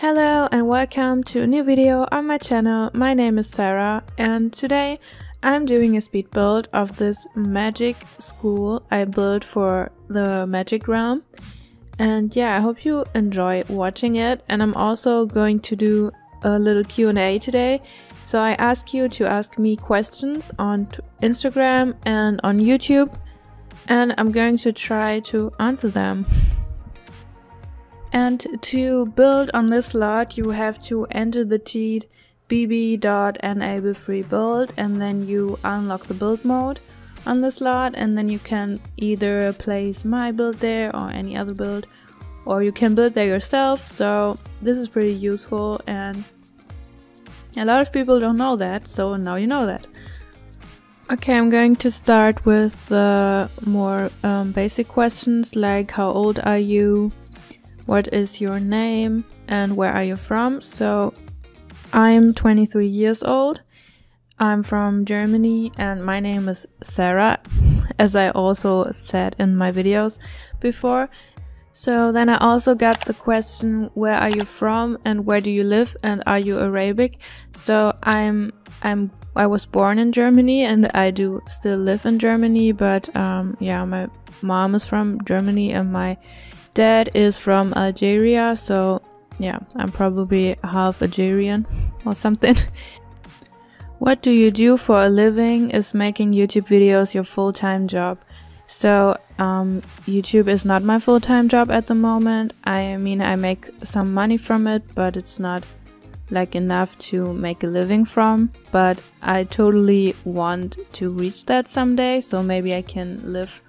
Hello and welcome to a new video on my channel. My name is Sarah and today I'm doing a speed build of this magic school I built for the magic realm. And yeah, I hope you enjoy watching it, and I'm also going to do a little Q&A today. So I ask you to ask me questions on Instagram and on YouTube, and I'm going to try to answer them. And to build on this slot, you have to enter the cheat bb.enableFreeBuild, and then you unlock the build mode on the slot, and then you can either place my build there or any other build, or you can build there yourself. So this is pretty useful, and a lot of people don't know that, so now you know that. Okay, I'm going to start with the more basic questions, like how old are you, what is your name, and where are you from? So I'm 23 years old, I'm from Germany, and my name is Sarah, as I also said in my videos before. So then I also got the question, where are you from and where do you live, and are you Arabic? So I was born in Germany and I do still live in Germany, but yeah, my mom is from Germany and my dad is from Algeria, so yeah, I'm probably half Algerian or something. What do you do for a living? Is making YouTube videos your full-time job? So YouTube is not my full-time job at the moment. I mean, I make some money from it, but it's not like enough to make a living from. But I totally want to reach that someday, so maybe I can live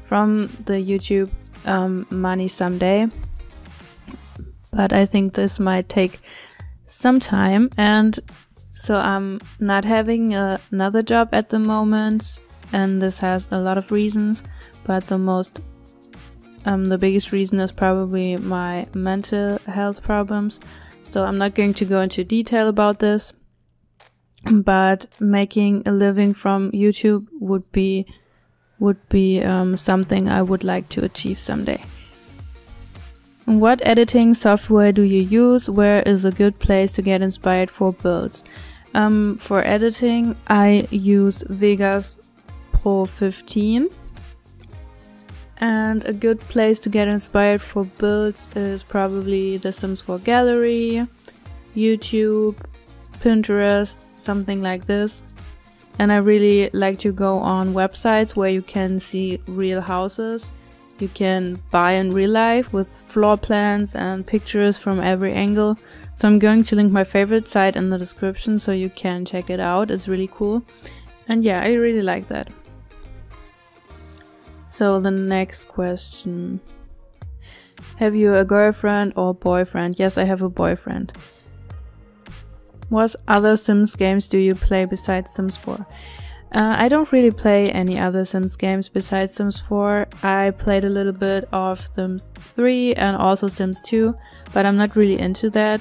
from the YouTube money someday. But I think this might take some time, and so I'm not having another job at the moment, and this has a lot of reasons, but the biggest reason is probably my mental health problems. So I'm not going to go into detail about this, but making a living from YouTube would be something I would like to achieve someday. What editing software do you use? Where is a good place to get inspired for builds? For editing, I use Vegas Pro 15. And a good place to get inspired for builds is probably the Sims 4 gallery, YouTube, Pinterest, something like this. And I really like to go on websites where you can see real houses. You can buy in real life with floor plans and pictures from every angle. So I'm going to link my favorite site in the description so you can check it out. It's really cool. And yeah, I really like that. So the next question. Have you a girlfriend or boyfriend? Yes, I have a boyfriend. What other Sims games do you play besides Sims 4? I don't really play any other Sims games besides Sims 4. I played a little bit of Sims 3 and also Sims 2, but I'm not really into that.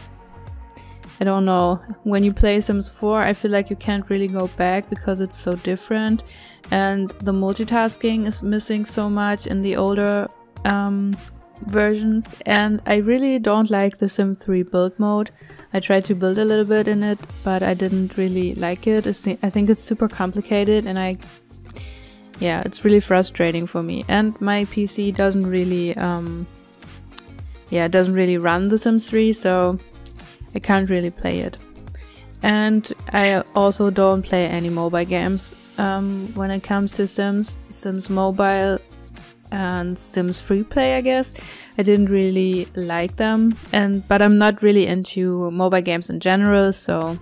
I don't know, when you play Sims 4 I feel like you can't really go back because it's so different, and the multitasking is missing so much in the older versions, and I really don't like the Sim 3 build mode. I tried to build a little bit in it, but I didn't really like it. I think it's super complicated, and yeah, it's really frustrating for me. And my PC doesn't really, it doesn't really run the Sims 3, so I can't really play it. And I also don't play any mobile games. When it comes to Sims Mobile and Sims Free Play, I guess, I didn't really like them, but I'm not really into mobile games in general. So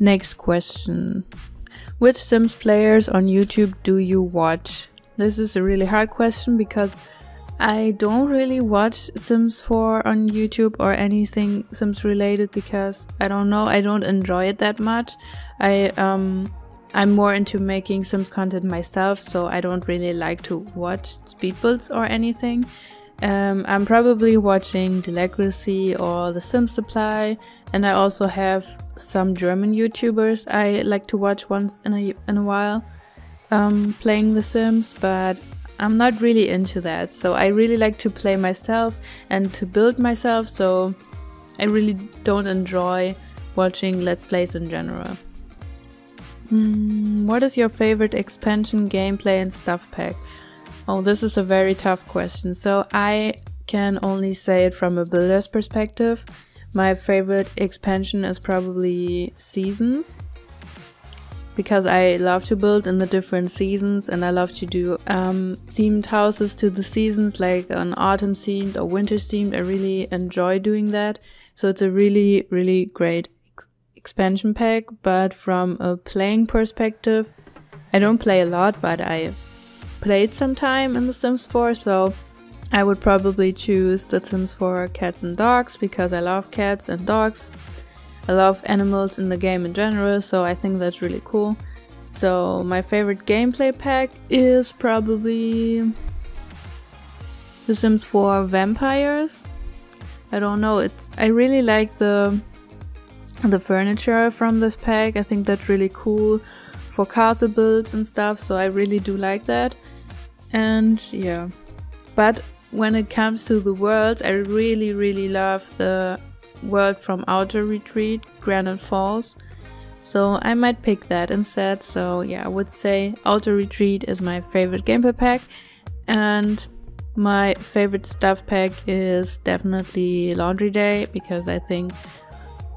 next question. Which Sims players on YouTube do you watch? This is a really hard question because I don't really watch Sims 4 on YouTube or anything Sims related, because I don't know, I don't enjoy it that much. I'm more into making Sims content myself, so I don't really like to watch speed builds or anything. I'm probably watching Delegacy or The Sims Supply, and I also have some German YouTubers I like to watch once in a while playing The Sims, but I'm not really into that. So I really like to play myself and to build myself, so I really don't enjoy watching Let's Plays in general. What is your favorite expansion, gameplay and stuff pack? Oh, this is a very tough question. So I can only say it from a builder's perspective. My favorite expansion is probably seasons, because I love to build in the different seasons, and I love to do themed houses to the seasons, like an autumn themed or winter themed. I really enjoy doing that. So it's a really, really great expansion pack. But from a playing perspective, I don't play a lot, but I played some time in The Sims 4, so I would probably choose The Sims 4 Cats and Dogs, because I love cats and dogs. I love animals in the game in general, so I think that's really cool. So my favorite gameplay pack is probably The Sims 4 Vampires. I don't know, I really like the furniture from this pack. I think that's really cool for castle builds and stuff, so I really do like that. And yeah, but when it comes to the worlds, I really, really love the world from Outer Retreat, Granite Falls, so I might pick that instead. So yeah, I would say Outer Retreat is my favorite gameplay pack, and my favorite stuff pack is definitely Laundry Day, because I think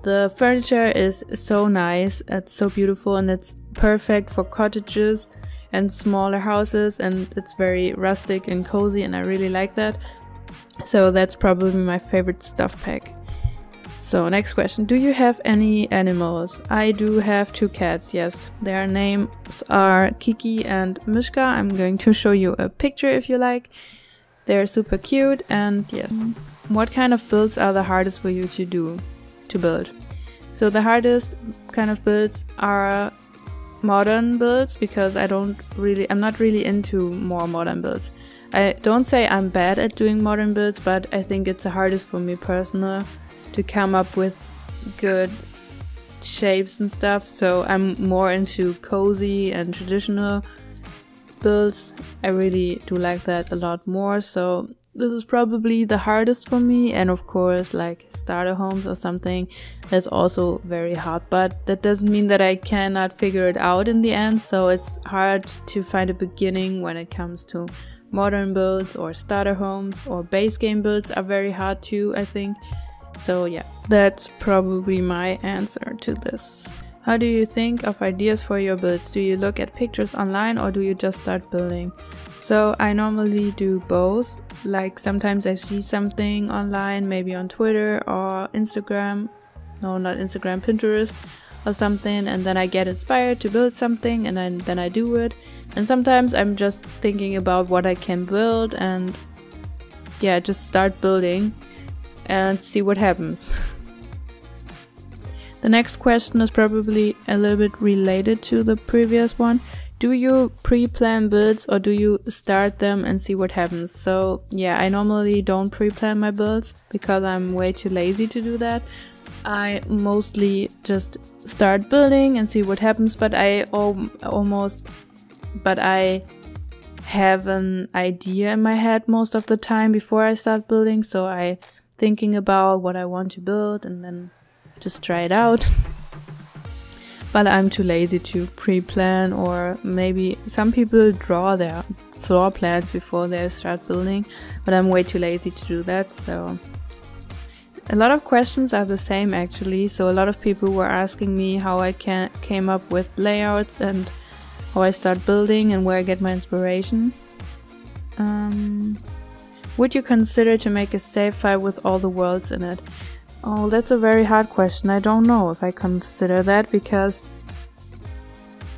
the furniture is so nice, it's so beautiful, and it's perfect for cottages and smaller houses, and it's very rustic and cozy, and I really like that. So that's probably my favorite stuff pack. So next question, do you have any animals? I do have 2 cats, yes. Their names are Kiki and Mishka. I'm going to show you a picture if you like. They're super cute, and yes. What kind of builds are the hardest for you to build? So the hardest kind of builds are modern builds, because I'm not really into more modern builds. I don't say I'm bad at doing modern builds, but I think it's the hardest for me personally to come up with good shapes and stuff. So I'm more into cozy and traditional builds. I really do like that a lot more. So this is probably the hardest for me, and of course like starter homes or something, that's also very hard, but that doesn't mean that I cannot figure it out in the end. So it's hard to find a beginning when it comes to modern builds, or starter homes, or base game builds are very hard too, I think. So yeah, that's probably my answer to this. How do you think of ideas for your builds? Do you look at pictures online, or do you just start building? So I normally do both. Like sometimes I see something online, maybe on Twitter or Instagram. No, not Instagram, Pinterest or something, and then I get inspired to build something, and then I do it. And sometimes I'm just thinking about what I can build, and yeah, just start building and see what happens. The next question is probably a little bit related to the previous one. Do you pre-plan builds, or do you start them and see what happens? So yeah, I normally don't pre-plan my builds, because I'm way too lazy to do that. I mostly just start building and see what happens, but I have an idea in my head most of the time before I start building. So I thinking about what I want to build and then just try it out. But I'm too lazy to pre-plan, or maybe some people draw their floor plans before they start building, but I'm way too lazy to do that. So a lot of questions are the same actually. So a lot of people were asking me how I came up with layouts, and how I start building, and where I get my inspiration. Would you consider to make a save file with all the worlds in it? Oh, that's a very hard question. I don't know if I consider that, because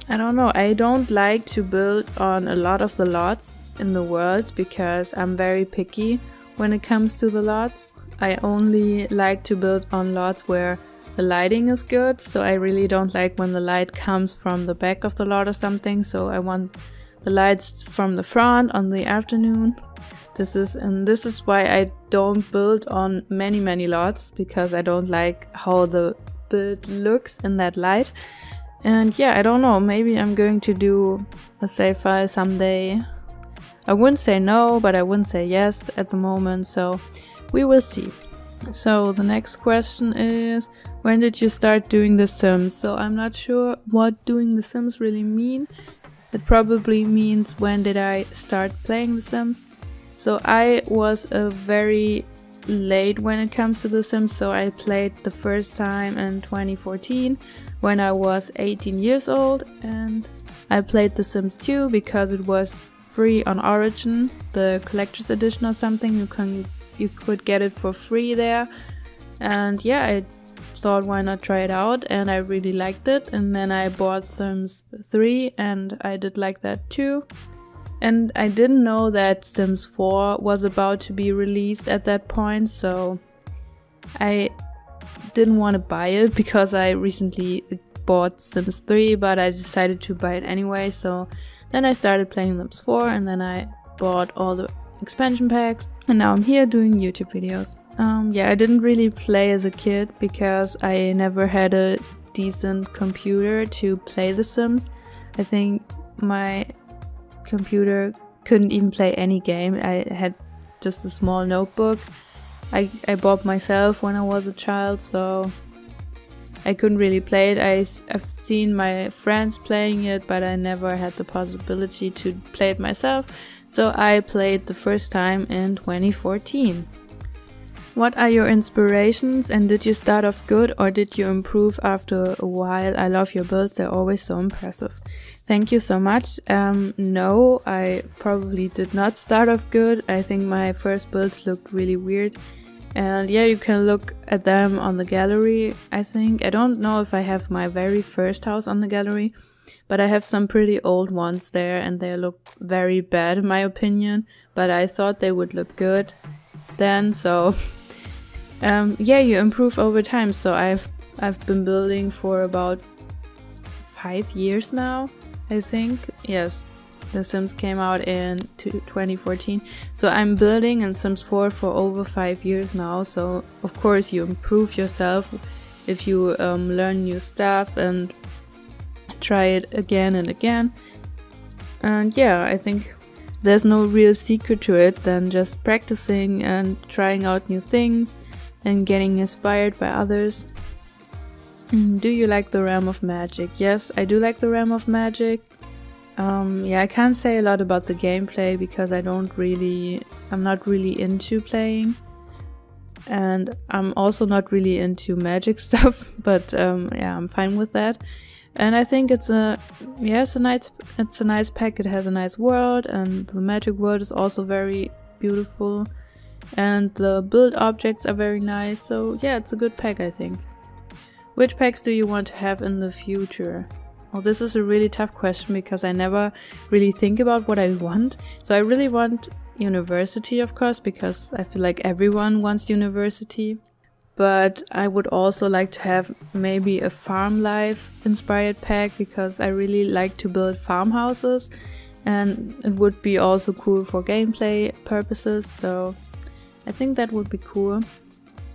I don't know. I don't like to build on a lot of the lots in the world, because I'm very picky when it comes to the lots. I only like to build on lots where the lighting is good. So I really don't like when the light comes from the back of the lot or something. So I want the lights from the front on the afternoon. This is why I don't build on many lots, because I don't like how the build looks in that light. And yeah, I don't know, maybe I'm going to do a save file someday. I wouldn't say no, but I wouldn't say yes at the moment, so we will see. So the next question is, when did you start doing The Sims? So I'm not sure what doing The Sims really mean. It probably means when did I start playing The Sims. So I was very late when it comes to The Sims, so I played the first time in 2014 when I was 18 years old, and I played The Sims 2 because it was free on Origin, the collector's edition or something. You could get it for free there, and yeah, I thought why not try it out, and I really liked it. And then I bought Sims 3 and I did like that too. And I didn't know that Sims 4 was about to be released at that point, so I didn't want to buy it because I recently bought Sims 3, but I decided to buy it anyway. So then I started playing Sims 4, and then I bought all the expansion packs, and now I'm here doing YouTube videos. Yeah, I didn't really play as a kid because I never had a decent computer to play The Sims. I think my computer couldn't even play any game. I had just a small notebook I bought myself when I was a child, so I couldn't really play it. I've seen my friends playing it, but I never had the possibility to play it myself, so I played the first time in 2014. What are your inspirations, and did you start off good or did you improve after a while? I love your builds, they're always so impressive. Thank you so much. No, I probably did not start off good. I think my first builds looked really weird. And yeah, you can look at them on the gallery, I think. I don't know if I have my very first house on the gallery, but I have some pretty old ones there and they look very bad in my opinion. But I thought they would look good then, so yeah, you improve over time. So I've been building for about 5 years now, I think. Yes, The Sims came out in 2014. So I'm building in Sims 4 for over 5 years now. So of course you improve yourself if you learn new stuff and try it again and again. And yeah, I think there's no real secret to it than just practicing and trying out new things and getting inspired by others. Do you like the realm of magic? Yes, I do like the realm of magic. Yeah, I can't say a lot about the gameplay because I'm not really into playing, and I'm also not really into magic stuff, but yeah, I'm fine with that. And I think it's a nice pack. It has a nice world, and the magic world is also very beautiful, and the build objects are very nice. So yeah, it's a good pack, I think. Which packs do you want to have in the future? Well, this is a really tough question because I never really think about what I want. So I really want university, of course, because I feel like everyone wants university. But I would also like to have maybe a farm life inspired pack because I really like to build farmhouses, and it would be also cool for gameplay purposes. So I think that would be cool.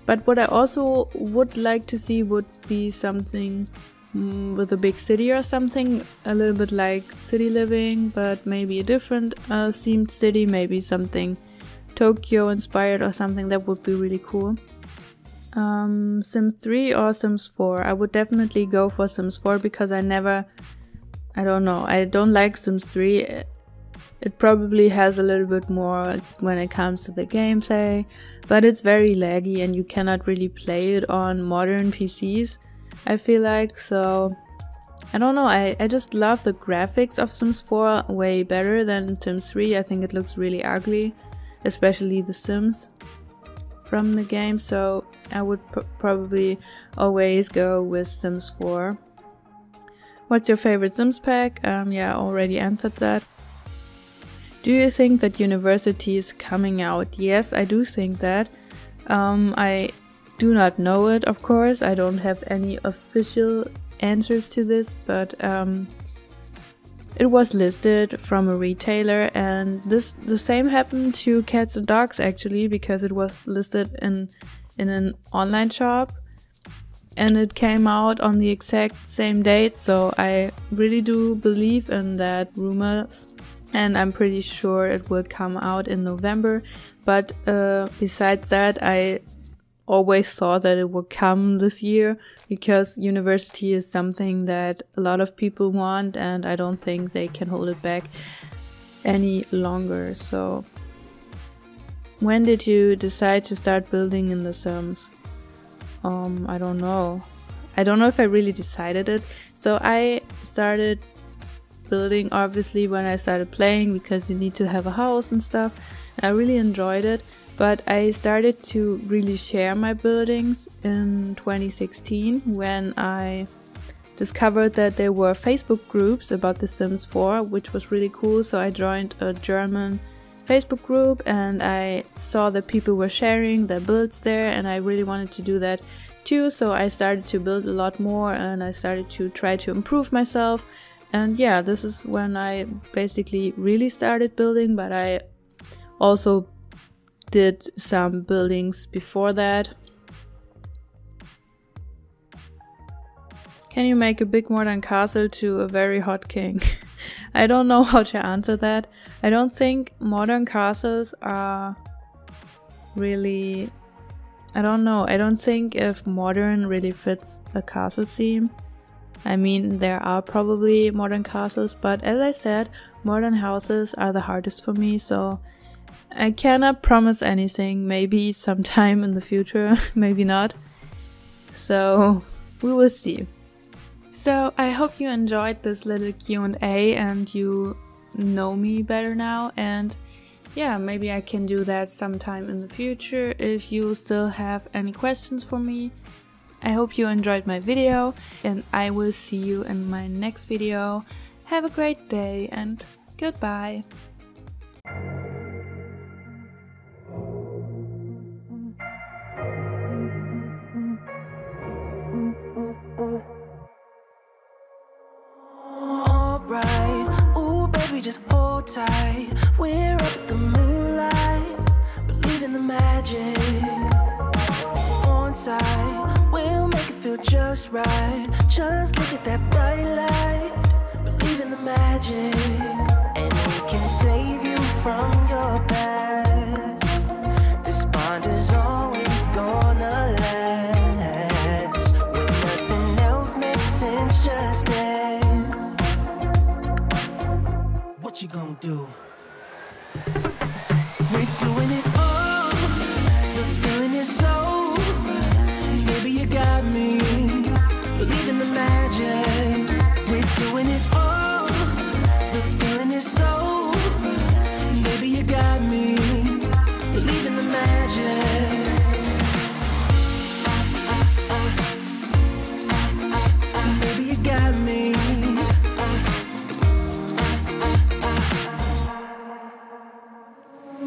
But what I also would like to see would be something with a big city or something, a little bit like city living, but maybe a different themed city, maybe something Tokyo inspired or something. That would be really cool. Sims 3 or Sims 4? I would definitely go for Sims 4 because I don't like Sims 3. It probably has a little bit more when it comes to the gameplay, but it's very laggy and you cannot really play it on modern PCs, I feel like. So I don't know, I just love the graphics of Sims 4 way better than Sims 3. I think it looks really ugly, especially the Sims from the game, so I would probably always go with Sims 4. What's your favorite Sims pack? Yeah, I already answered that. Do you think that university is coming out? Yes, I do think that. I do not know it, of course. I don't have any official answers to this, but it was listed from a retailer, and the same happened to Cats and Dogs actually, because it was listed in an online shop and it came out on the exact same date. So I really do believe in that rumors, and I'm pretty sure it will come out in November. But besides that, I always thought that it would come this year, because university is something that a lot of people want, and I don't think they can hold it back any longer. So when did you decide to start building in The Sims? I don't know. I don't know if I really decided it. So I started building obviously when I started playing, because you need to have a house and stuff. I really enjoyed it, but I started to really share my buildings in 2016 when I discovered that there were Facebook groups about The Sims 4, which was really cool. So I joined a German Facebook group and I saw that people were sharing their builds there, and I really wanted to do that too. So I started to build a lot more and I started to try to improve myself. And yeah, this is when I basically really started building, but I also did some buildings before that. Can you make a big modern castle to a very hot king? I don't know how to answer that. I don't think modern castles are really... I don't know. I don't think if modern really fits a castle theme. I mean, there are probably modern castles, but as I said, modern houses are the hardest for me, so I cannot promise anything. Maybe sometime in the future, maybe not. So we will see. So I hope you enjoyed this little Q&A and you know me better now, and yeah, maybe I can do that sometime in the future if you still have any questions for me. I hope you enjoyed my video, and I will see you in my next video. Have a great day and goodbye. Alright, ooh baby, just hold tight. We're up in the moonlight, believe in the magic. On side, we'll make it feel just right. Just look at that bright light, believe in the magic. And we can save you from your past. This bond is always gonna last. When nothing else makes sense, just dance. What you gonna do? We're doing it all. The feeling is so. Baby, you got me. Believe in the magic. We're doing it all. The feeling is so. Baby, you got me. Believe in the magic. Baby, you got me.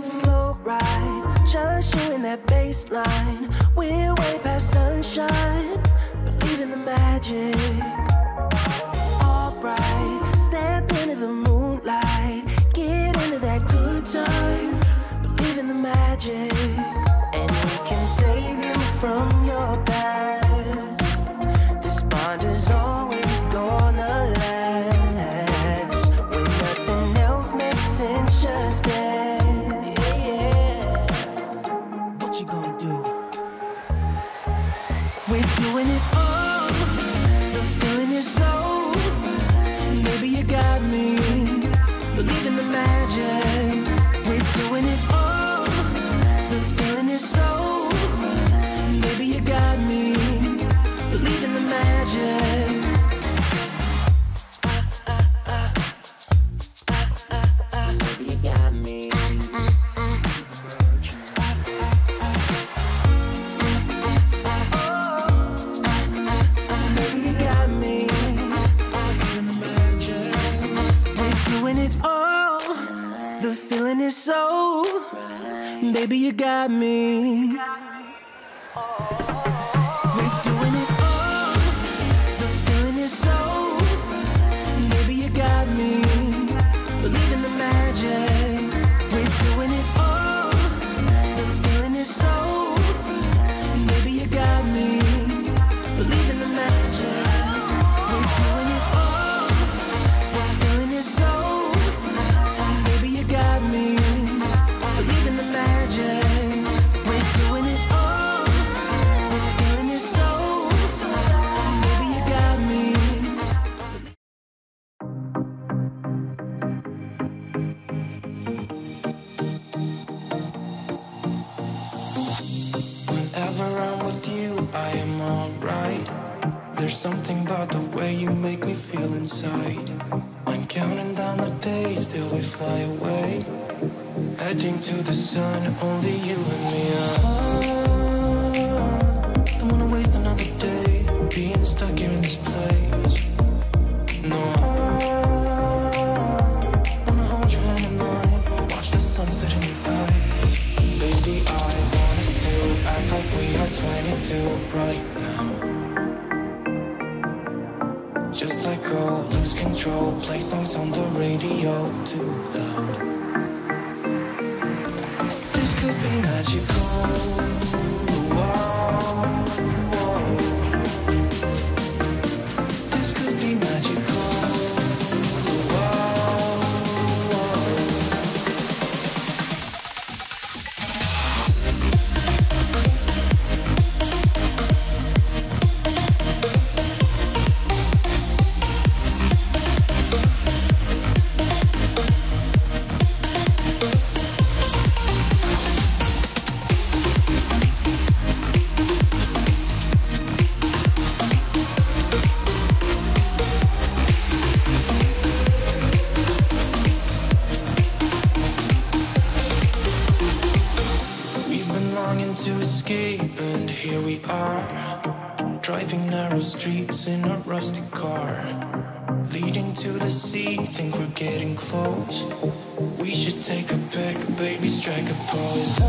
Slow ride, just you in that baseline. We're way past sunshine. Believe in the magic. Alright, step into the moonlight. Get into that good time. Believe in the magic. And we can save you from your past. This bond is always gonna last. When nothing else makes sense, just dance. Yeah. What you gonna do? We're doing it all. The feeling is so. Baby, you got me. Believe in the magic. We're doing it all. The feeling is so. Baby, you got me. Believe in the magic. Baby, you got me. Baby, you got me. We're doing it all. The feeling is so. Baby, you got me. We're doing it all. The feeling is so. Baby, you got me. Believe in the magic. We're doing it all. The feeling is so. Baby, you got me. Believe in the magic. We're doing it all. The feeling is so. Baby, you got me. Believe in the magic. We're doing it There's something about the way you make me feel inside. I'm counting down the days till we fly away, heading to the sun, only you and me. Don't wanna waste another day being stuck here in this place. No, wanna hold your hand in mine, watch the sunset in your eyes. Baby, I want us to act like we are 22 right now. Just let go, lose control, play songs on the radio too loud. This could be magical. Wow, wow. This could be magical. Wow, wow. To escape, and here we are, driving narrow streets in a rusty car, leading to the sea. Think we're getting close. We should take a pic, baby, strike a pose.